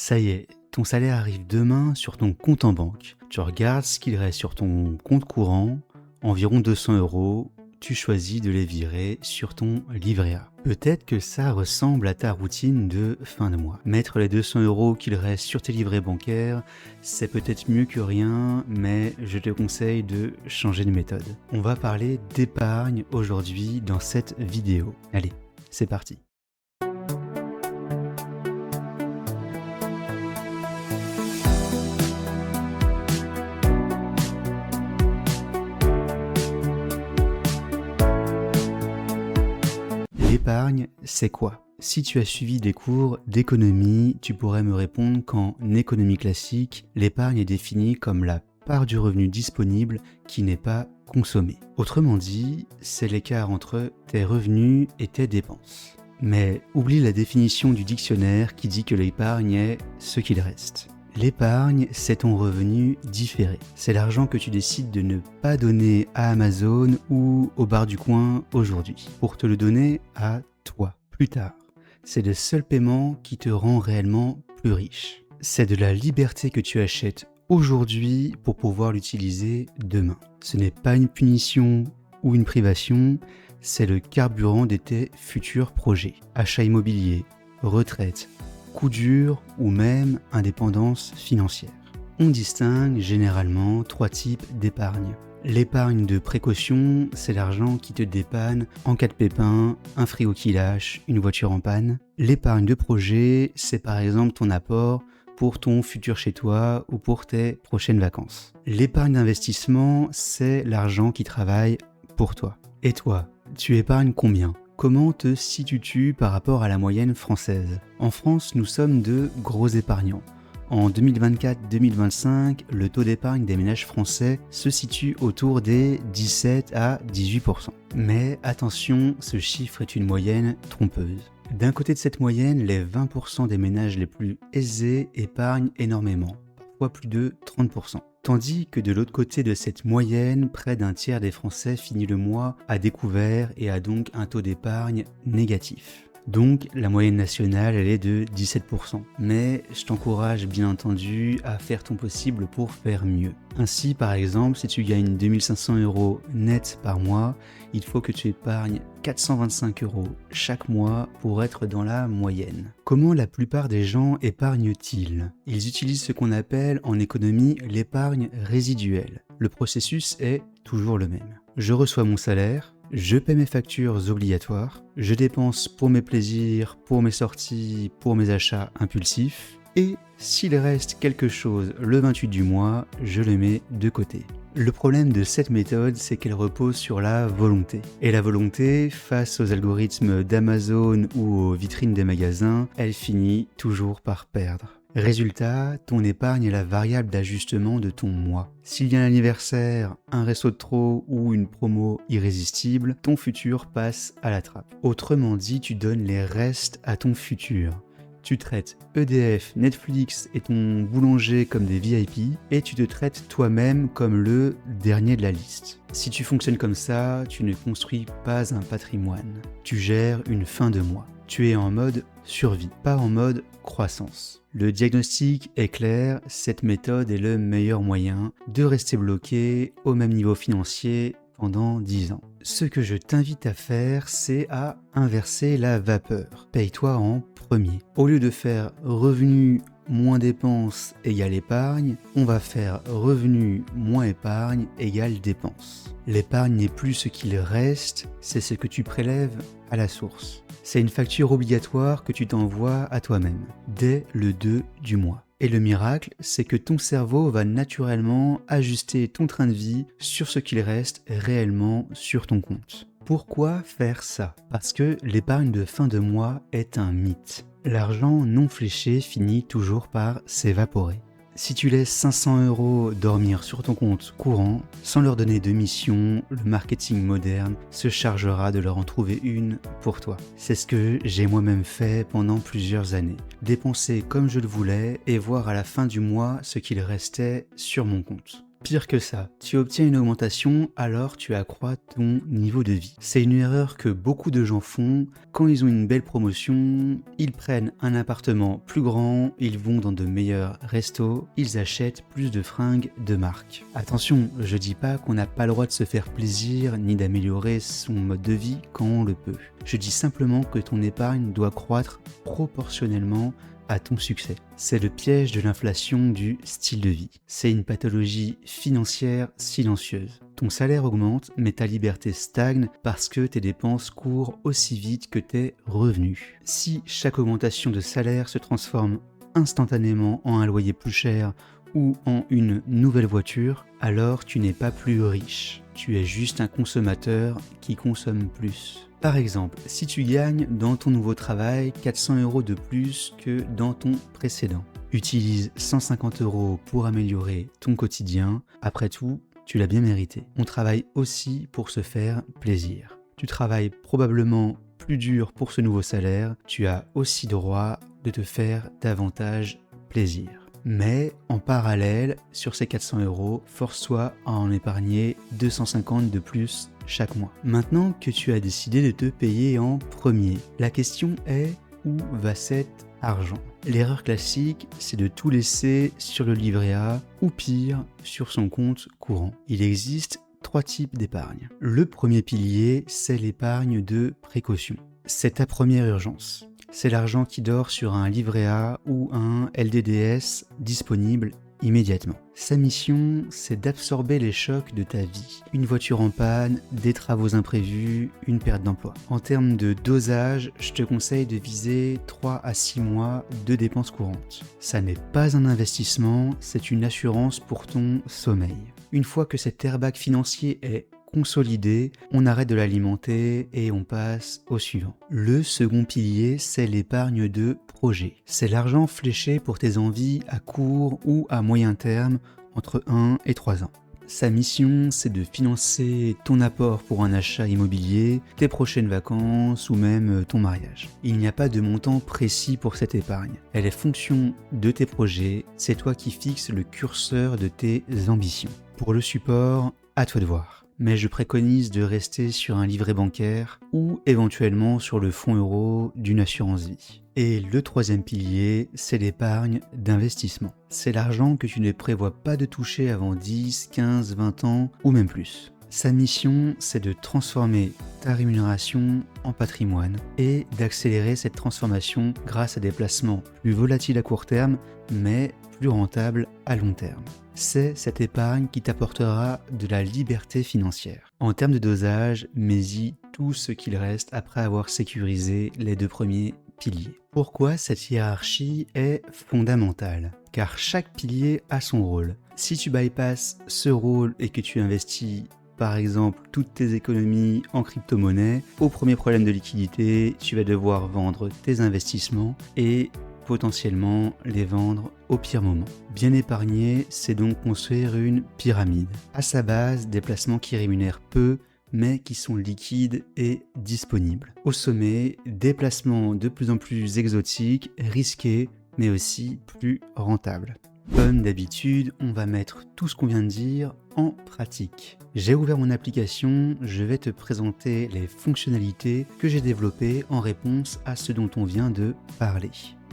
Ça y est, ton salaire arrive demain sur ton compte en banque. Tu regardes ce qu'il reste sur ton compte courant, environ 200 €. Tu choisis de les virer sur ton livret A. Peut-être que ça ressemble à ta routine de fin de mois. Mettre les 200 € qu'il reste sur tes livrets bancaires, c'est peut-être mieux que rien, mais je te conseille de changer de méthode. On va parler d'épargne aujourd'hui dans cette vidéo. Allez, c'est parti. L'épargne, c'est quoi? Si tu as suivi des cours d'économie, tu pourrais me répondre qu'en économie classique, l'épargne est définie comme la part du revenu disponible qui n'est pas consommée. Autrement dit, c'est l'écart entre tes revenus et tes dépenses. Mais oublie la définition du dictionnaire qui dit que l'épargne est ce qu'il reste. L'épargne, c'est ton revenu différé. C'est l'argent que tu décides de ne pas donner à Amazon ou au bar du coin aujourd'hui, pour te le donner à toi, plus tard. C'est le seul paiement qui te rend réellement plus riche. C'est de la liberté que tu achètes aujourd'hui pour pouvoir l'utiliser demain. Ce n'est pas une punition ou une privation, c'est le carburant de tes futurs projets. Achat immobilier, retraite, coup dur ou même indépendance financière. On distingue généralement 3 types d'épargne. L'épargne de précaution, c'est l'argent qui te dépanne en cas de pépin, un frigo qui lâche, une voiture en panne. L'épargne de projet, c'est par exemple ton apport pour ton futur chez toi ou pour tes prochaines vacances. L'épargne d'investissement, c'est l'argent qui travaille pour toi. Et toi, tu épargnes combien ? Comment te situes-tu par rapport à la moyenne française ? En France, nous sommes de gros épargnants. En 2024-2025, le taux d'épargne des ménages français se situe autour des 17 à 18%. Mais attention, ce chiffre est une moyenne trompeuse. D'un côté de cette moyenne, les 20% des ménages les plus aisés épargnent énormément, parfois plus de 30%. Tandis que de l'autre côté de cette moyenne, près d'un tiers des Français finit le mois à découvert et a donc un taux d'épargne négatif. Donc la moyenne nationale, elle est de 17%. Mais je t'encourage bien entendu à faire ton possible pour faire mieux. Ainsi, par exemple, si tu gagnes 2500 € net par mois, il faut que tu épargnes 425 € chaque mois pour être dans la moyenne. Comment la plupart des gens épargnent-ils ? Ils utilisent ce qu'on appelle en économie l'épargne résiduelle. Le processus est toujours le même. Je reçois mon salaire, je paie mes factures obligatoires, je dépense pour mes plaisirs, pour mes sorties, pour mes achats impulsifs, et s'il reste quelque chose le 28 du mois, je le mets de côté. Le problème de cette méthode, c'est qu'elle repose sur la volonté. Et la volonté, face aux algorithmes d'Amazon ou aux vitrines des magasins, elle finit toujours par perdre. Résultat, ton épargne est la variable d'ajustement de ton mois. S'il y a un anniversaire, un resto de trop ou une promo irrésistible, ton futur passe à la trappe. Autrement dit, tu donnes les restes à ton futur. Tu traites EDF, Netflix et ton boulanger comme des VIP et tu te traites toi-même comme le dernier de la liste. Si tu fonctionnes comme ça, tu ne construis pas un patrimoine. Tu gères une fin de mois. Tu es en mode survie, pas en mode croissance. Le diagnostic est clair, cette méthode est le meilleur moyen de rester bloqué au même niveau financier pendant 10 ans. Ce que je t'invite à faire, c'est à inverser la vapeur. Paye-toi en premier. Au lieu de faire revenu moins dépenses égale épargne, on va faire revenu moins épargne égale dépenses. L'épargne n'est plus ce qu'il reste, c'est ce que tu prélèves à la source. C'est une facture obligatoire que tu t'envoies à toi-même, dès le 2 du mois. Et le miracle, c'est que ton cerveau va naturellement ajuster ton train de vie sur ce qu'il reste réellement sur ton compte. Pourquoi faire ça ? Parce que l'épargne de fin de mois est un mythe. L'argent non fléché finit toujours par s'évaporer. Si tu laisses 500 € dormir sur ton compte courant, sans leur donner de mission, le marketing moderne se chargera de leur en trouver une pour toi. C'est ce que j'ai moi-même fait pendant plusieurs années. Dépenser comme je le voulais et voir à la fin du mois ce qu'il restait sur mon compte. Pire que ça, tu obtiens une augmentation, alors tu accrois ton niveau de vie. C'est une erreur que beaucoup de gens font. Quand ils ont une belle promotion, ils prennent un appartement plus grand, ils vont dans de meilleurs restos, ils achètent plus de fringues de marque. Attention, je dis pas qu'on n'a pas le droit de se faire plaisir ni d'améliorer son mode de vie quand on le peut. Je dis simplement que ton épargne doit croître proportionnellement à ton succès. C'est le piège de l'inflation du style de vie. C'est une pathologie financière silencieuse. Ton salaire augmente, mais ta liberté stagne parce que tes dépenses courent aussi vite que tes revenus. Si chaque augmentation de salaire se transforme instantanément en un loyer plus cher ou en une nouvelle voiture, alors tu n'es pas plus riche. Tu es juste un consommateur qui consomme plus. Par exemple, si tu gagnes dans ton nouveau travail 400 € de plus que dans ton précédent, utilise 150 € pour améliorer ton quotidien. Après tout, tu l'as bien mérité. On travaille aussi pour se faire plaisir. Tu travailles probablement plus dur pour ce nouveau salaire. Tu as aussi droit de te faire davantage plaisir. Mais en parallèle, sur ces 400 €, force-toi à en épargner 250 de plus chaque mois. Maintenant que tu as décidé de te payer en premier, la question est où va cet argent? L'erreur classique, c'est de tout laisser sur le livret A ou pire, sur son compte courant. Il existe 3 types d'épargne. Le premier pilier, c'est l'épargne de précaution. C'est ta première urgence. C'est l'argent qui dort sur un livret A ou un LDDS disponible immédiatement. Sa mission, c'est d'absorber les chocs de ta vie. Une voiture en panne, des travaux imprévus, une perte d'emploi. En termes de dosage, je te conseille de viser 3 à 6 mois de dépenses courantes. Ça n'est pas un investissement, c'est une assurance pour ton sommeil. Une fois que cet airbag financier est consolidé, on arrête de l'alimenter et on passe au suivant. Le second pilier, c'est l'épargne de projet. C'est l'argent fléché pour tes envies à court ou à moyen terme, entre 1 et 3 ans. Sa mission, c'est de financer ton apport pour un achat immobilier, tes prochaines vacances ou même ton mariage. Il n'y a pas de montant précis pour cette épargne. Elle est fonction de tes projets, c'est toi qui fixes le curseur de tes ambitions. Pour le support, à toi de voir. Mais je préconise de rester sur un livret bancaire ou éventuellement sur le fonds euro d'une assurance vie. Et le troisième pilier, c'est l'épargne d'investissement. C'est l'argent que tu ne prévois pas de toucher avant 10, 15, 20 ans ou même plus. Sa mission, c'est de transformer ta rémunération en patrimoine et d'accélérer cette transformation grâce à des placements plus volatiles à court terme, mais plus rentables à long terme. C'est cette épargne qui t'apportera de la liberté financière. En termes de dosage, mets-y tout ce qu'il reste après avoir sécurisé les 2 premiers piliers. Pourquoi cette hiérarchie est fondamentale? Car chaque pilier a son rôle. Si tu bypasses ce rôle et que tu investis par exemple toutes tes économies en crypto-monnaie, au premier problème de liquidité, tu vas devoir vendre tes investissements et potentiellement les vendre au pire moment. Bien épargner, c'est donc construire une pyramide. À sa base, des placements qui rémunèrent peu, mais qui sont liquides et disponibles. Au sommet, des placements de plus en plus exotiques, risqués, mais aussi plus rentables. Comme d'habitude, on va mettre tout ce qu'on vient de dire en pratique. J'ai ouvert mon application, je vais te présenter les fonctionnalités que j'ai développées en réponse à ce dont on vient de parler.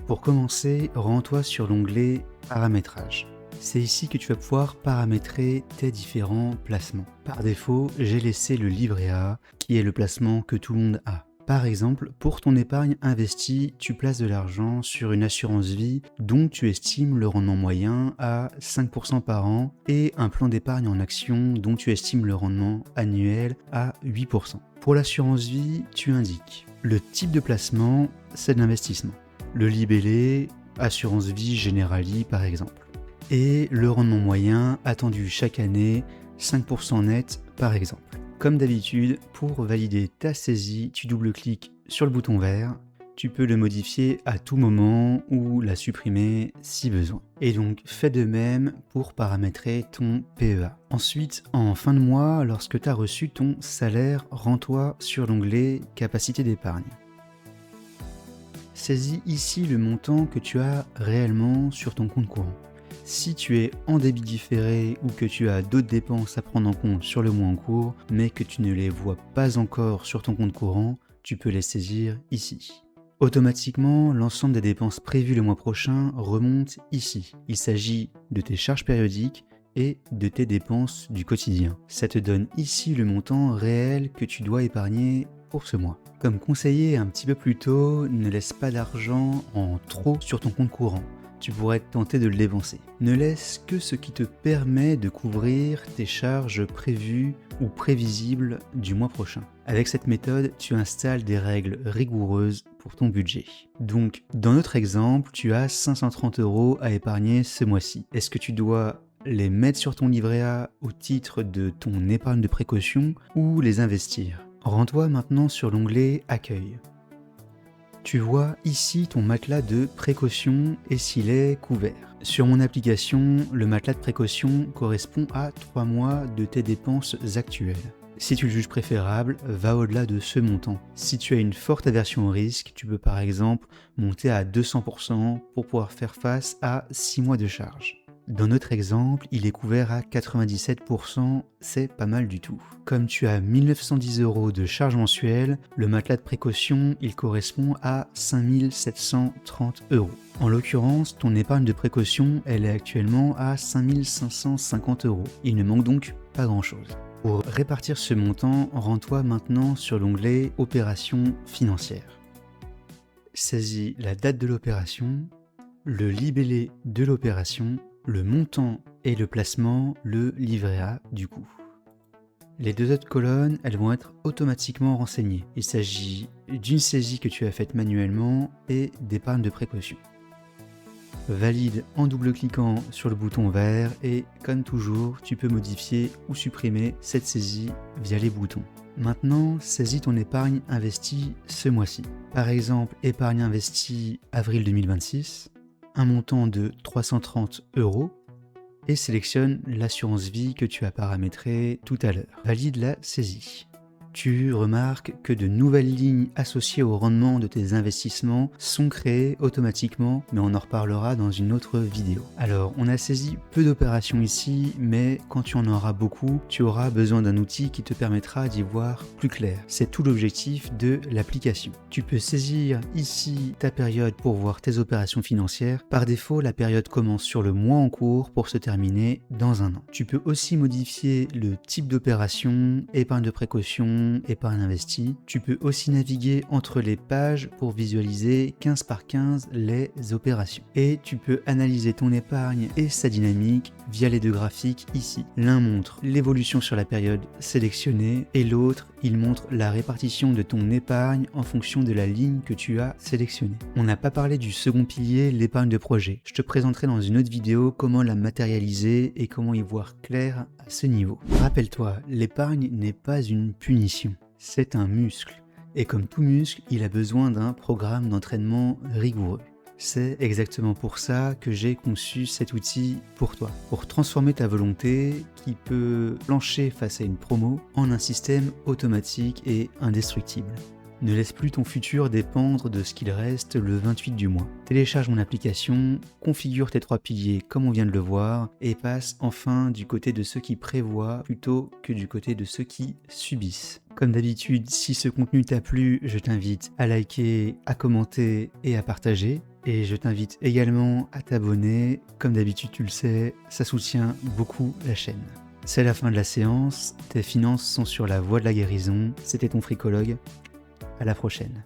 Pour commencer, rends-toi sur l'onglet Paramétrage. C'est ici que tu vas pouvoir paramétrer tes différents placements. Par défaut, j'ai laissé le livret A, qui est le placement que tout le monde a. Par exemple, pour ton épargne investie, tu places de l'argent sur une assurance vie dont tu estimes le rendement moyen à 5% par an et un plan d'épargne en action dont tu estimes le rendement annuel à 8%. Pour l'assurance vie, tu indiques le type de placement, c'est de l'investissement. Le libellé, assurance vie Generali par exemple. Et le rendement moyen attendu chaque année, 5% net par exemple. Comme d'habitude, pour valider ta saisie, tu double-cliques sur le bouton vert. Tu peux le modifier à tout moment ou la supprimer si besoin. Et donc, fais de même pour paramétrer ton PEA. Ensuite, en fin de mois, lorsque tu as reçu ton salaire, rends-toi sur l'onglet Capacité d'épargne. Saisis ici le montant que tu as réellement sur ton compte courant. Si tu es en débit différé ou que tu as d'autres dépenses à prendre en compte sur le mois en cours, mais que tu ne les vois pas encore sur ton compte courant, tu peux les saisir ici. Automatiquement, l'ensemble des dépenses prévues le mois prochain remonte ici. Il s'agit de tes charges périodiques et de tes dépenses du quotidien. Ça te donne ici le montant réel que tu dois épargner pour ce mois. Comme conseillé un petit peu plus tôt, ne laisse pas d'argent en trop sur ton compte courant. Tu pourrais être tenté de le dépenser. Ne laisse que ce qui te permet de couvrir tes charges prévues ou prévisibles du mois prochain. Avec cette méthode, tu installes des règles rigoureuses pour ton budget. Donc, dans notre exemple, tu as 530 € à épargner ce mois-ci. Est-ce que tu dois les mettre sur ton livret A au titre de ton épargne de précaution ou les investir? Rends-toi maintenant sur l'onglet Accueil. Tu vois ici ton matelas de précaution et s'il est couvert. Sur mon application, le matelas de précaution correspond à 3 mois de tes dépenses actuelles. Si tu le juges préférable, va au-delà de ce montant. Si tu as une forte aversion au risque, tu peux par exemple monter à 200% pour pouvoir faire face à 6 mois de charge. Dans notre exemple, il est couvert à 97%, c'est pas mal du tout. Comme tu as 1910 € de charge mensuelle, le matelas de précaution, il correspond à 5730 €. En l'occurrence, ton épargne de précaution, elle est actuellement à 5550 €. Il ne manque donc pas grand-chose. Pour répartir ce montant, rends-toi maintenant sur l'onglet Opérations financières. Saisis la date de l'opération, le libellé de l'opération, le montant et le placement, le livret A du coup. Les deux autres colonnes, elles vont être automatiquement renseignées. Il s'agit d'une saisie que tu as faite manuellement et d'épargne de précaution. Valide en double-cliquant sur le bouton vert et, comme toujours, tu peux modifier ou supprimer cette saisie via les boutons. Maintenant, saisis ton épargne investie ce mois-ci. Par exemple, épargne investie avril 2026, un montant de 330 € et sélectionne l'assurance vie que tu as paramétrée tout à l'heure. Valide la saisie. Tu remarques que de nouvelles lignes associées au rendement de tes investissements sont créées automatiquement, mais on en reparlera dans une autre vidéo. Alors, on a saisi peu d'opérations ici, mais quand tu en auras beaucoup, tu auras besoin d'un outil qui te permettra d'y voir plus clair. C'est tout l'objectif de l'application. Tu peux saisir ici ta période pour voir tes opérations financières. Par défaut, la période commence sur le mois en cours pour se terminer dans un an. Tu peux aussi modifier le type d'opération, épargne de précaution, épargne investie. Tu peux aussi naviguer entre les pages pour visualiser 15 par 15 les opérations. Et tu peux analyser ton épargne et sa dynamique via les deux graphiques ici. L'un montre l'évolution sur la période sélectionnée et l'autre, il montre la répartition de ton épargne en fonction de la ligne que tu as sélectionnée. On n'a pas parlé du second pilier, l'épargne de projet. Je te présenterai dans une autre vidéo comment la matérialiser et comment y voir clair à ce niveau. Rappelle-toi, l'épargne n'est pas une punition, c'est un muscle. Et comme tout muscle, il a besoin d'un programme d'entraînement rigoureux. C'est exactement pour ça que j'ai conçu cet outil pour toi, pour transformer ta volonté qui peut plancher face à une promo en un système automatique et indestructible. Ne laisse plus ton futur dépendre de ce qu'il reste le 28 du mois. Télécharge mon application, configure tes 3 piliers comme on vient de le voir et passe enfin du côté de ceux qui prévoient plutôt que du côté de ceux qui subissent. Comme d'habitude, si ce contenu t'a plu, je t'invite à liker, à commenter et à partager. Et je t'invite également à t'abonner. Comme d'habitude, tu le sais, ça soutient beaucoup la chaîne. C'est la fin de la séance. Tes finances sont sur la voie de la guérison. C'était ton fricologue. À la prochaine.